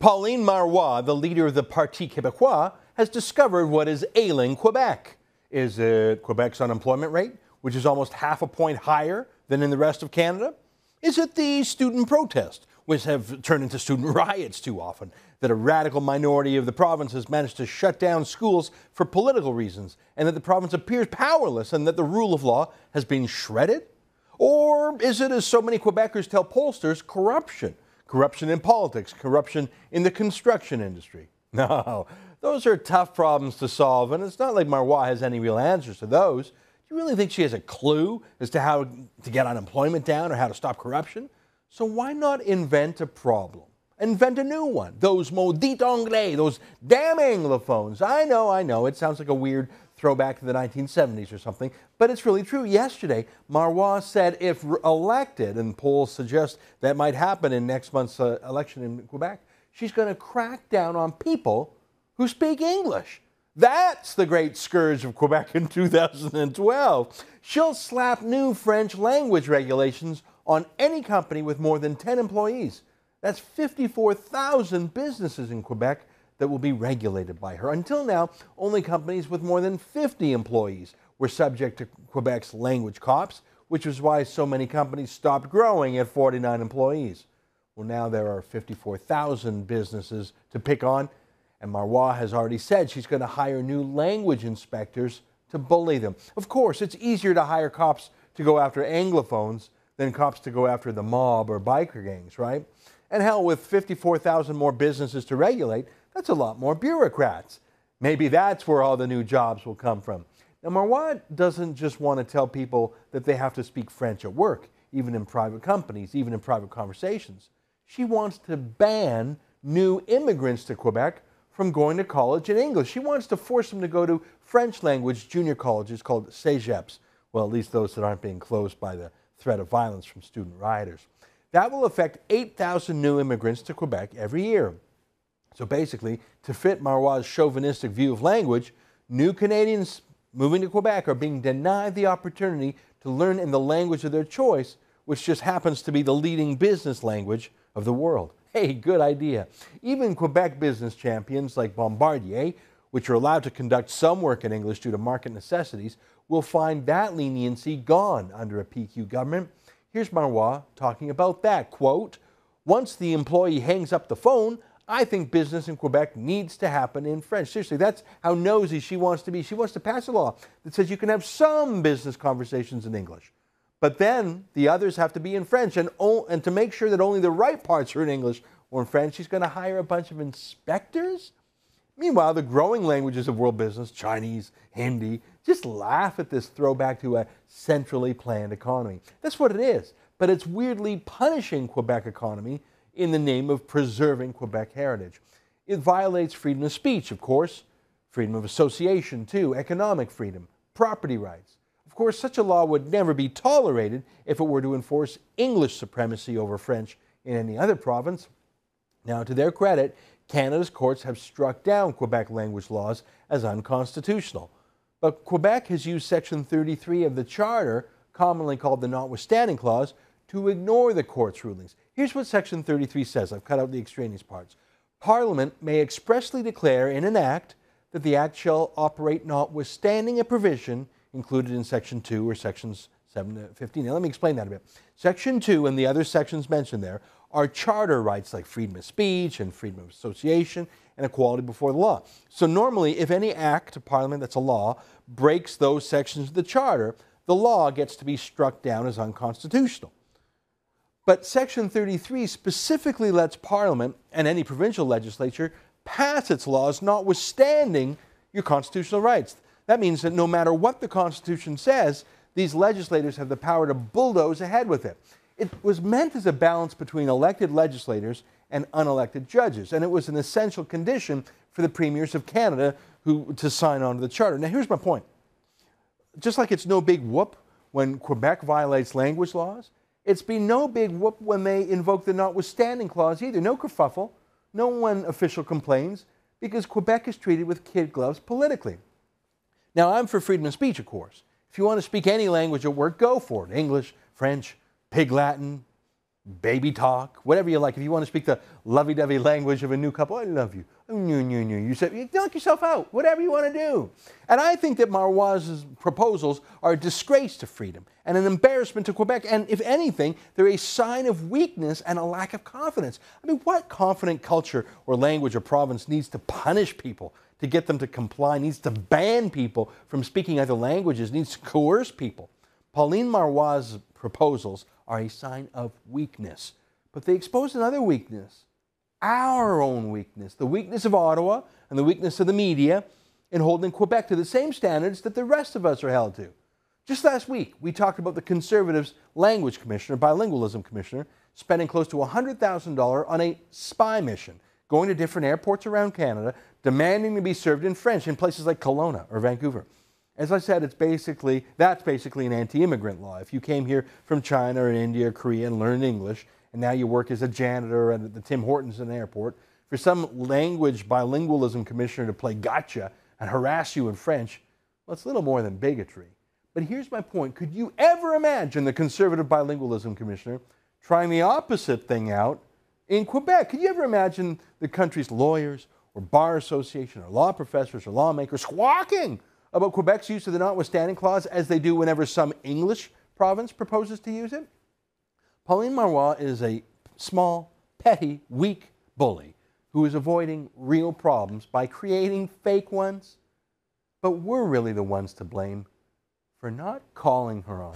Pauline Marois, the leader of the Parti Québécois, has discovered what is ailing Quebec. Is it Quebec's unemployment rate, which is almost half a point higher than in the rest of Canada? Is it the student protests, which have turned into student riots too often, that a radical minority of the province has managed to shut down schools for political reasons, and that the province appears powerless and that the rule of law has been shredded? Or is it, as so many Quebecers tell pollsters, corruption? Corruption in politics, corruption in the construction industry. No, those are tough problems to solve, and it's not like Marois has any real answers to those. Do you really think she has a clue as to how to get unemployment down or how to stop corruption? So why not invent a problem? Invent a new one. Those maudits anglais, those damn anglophones. I know, it sounds like a weird throwback to the 1970s or something, but it's really true. Yesterday, Marois said if elected, and polls suggest that might happen in next month's election in Quebec, she's going to crack down on people who speak English. That's the great scourge of Quebec in 2012. She'll slap new French language regulations on any company with more than 10 employees. That's 54,000 businesses in Quebec that will be regulated by her. Until now, only companies with more than 50 employees were subject to Quebec's language cops, which is why so many companies stopped growing at 49 employees. Well, now there are 54,000 businesses to pick on, and Marois has already said she's going to hire new language inspectors to bully them. Of course, it's easier to hire cops to go after Anglophones than cops to go after the mob or biker gangs, right? And hell, with 54,000 more businesses to regulate, that's a lot more bureaucrats. Maybe that's where all the new jobs will come from. Now, Marois doesn't just want to tell people that they have to speak French at work, even in private companies, even in private conversations. She wants to ban new immigrants to Quebec from going to college in English. She wants to force them to go to French language junior colleges called cégeps. Well, at least those that aren't being closed by the threat of violence from student rioters. That will affect 8,000 new immigrants to Quebec every year. So basically, to fit Marois' chauvinistic view of language, new Canadians moving to Quebec are being denied the opportunity to learn in the language of their choice, which just happens to be the leading business language of the world. Hey, good idea. Even Quebec business champions like Bombardier, which are allowed to conduct some work in English due to market necessities, will find that leniency gone under a PQ government. Here's Marois talking about that. Quote, "Once the employee hangs up the phone, I think business in Quebec needs to happen in French." Seriously, that's how nosy she wants to be. She wants to pass a law that says you can have some business conversations in English, but then the others have to be in French. And to make sure that only the right parts are in English or in French, she's going to hire a bunch of inspectors? Meanwhile, the growing languages of world business, Chinese, Hindi, just laugh at this throwback to a centrally planned economy. That's what it is, but it's weirdly punishing Quebec economy in the name of preserving Quebec heritage. It violates freedom of speech, of course, freedom of association too, economic freedom, property rights. Of course, such a law would never be tolerated if it were to enforce English supremacy over French in any other province. Now, to their credit, Canada's courts have struck down Quebec language laws as unconstitutional. But Quebec has used Section 33 of the Charter, commonly called the Notwithstanding Clause, to ignore the court's rulings. Here's what Section 33 says. I've cut out the extraneous parts. Parliament may expressly declare in an act that the act shall operate notwithstanding a provision included in Section 2 or Sections 7 to 15. Now, let me explain that a bit. Section 2 and the other sections mentioned there are charter rights like freedom of speech and freedom of association and equality before the law. So normally, if any act of Parliament that's a law breaks those sections of the Charter, the law gets to be struck down as unconstitutional. But Section 33 specifically lets Parliament and any provincial legislature pass its laws notwithstanding your constitutional rights. That means that no matter what the Constitution says, these legislators have the power to bulldoze ahead with it. It was meant as a balance between elected legislators and unelected judges, and it was an essential condition for the premiers of Canada to sign on to the Charter. Now, here's my point. Just like it's no big whoop when Quebec violates language laws, it's been no big whoop when they invoke the Notwithstanding Clause either. No kerfuffle, no one official complains, because Quebec is treated with kid gloves politically. Now, I'm for freedom of speech, of course. If you want to speak any language at work, go for it. English, French, Pig Latin, baby talk, whatever you like. If you want to speak the lovey-dovey language of a new couple, I love you. You say, you knock yourself out, whatever you want to do. And I think that Marois' proposals are a disgrace to freedom and an embarrassment to Quebec. And if anything, they're a sign of weakness and a lack of confidence. I mean, what confident culture or language or province needs to punish people to get them to comply, needs to ban people from speaking other languages, needs to coerce people? Pauline Marois' proposals are a sign of weakness, but they expose another weakness, our own weakness, the weakness of Ottawa and the weakness of the media in holding Quebec to the same standards that the rest of us are held to. Just last week, we talked about the Conservatives' language commissioner, bilingualism commissioner, spending close to $100,000 on a spy mission, going to different airports around Canada, demanding to be served in French in places like Kelowna or Vancouver. As I said, that's basically an anti-immigrant law. If you came here from China or India or Korea and learned English, and now you work as a janitor at the Tim Hortons in an airport, for some language bilingualism commissioner to play gotcha and harass you in French, well, it's little more than bigotry. But here's my point. Could you ever imagine the Conservative bilingualism commissioner trying the opposite thing out in Quebec? Could you ever imagine the country's lawyers or bar association or law professors or lawmakers squawking about Quebec's use of the notwithstanding clause as they do whenever some English province proposes to use it? Pauline Marois is a small, petty, weak bully who is avoiding real problems by creating fake ones. But we're really the ones to blame for not calling her on.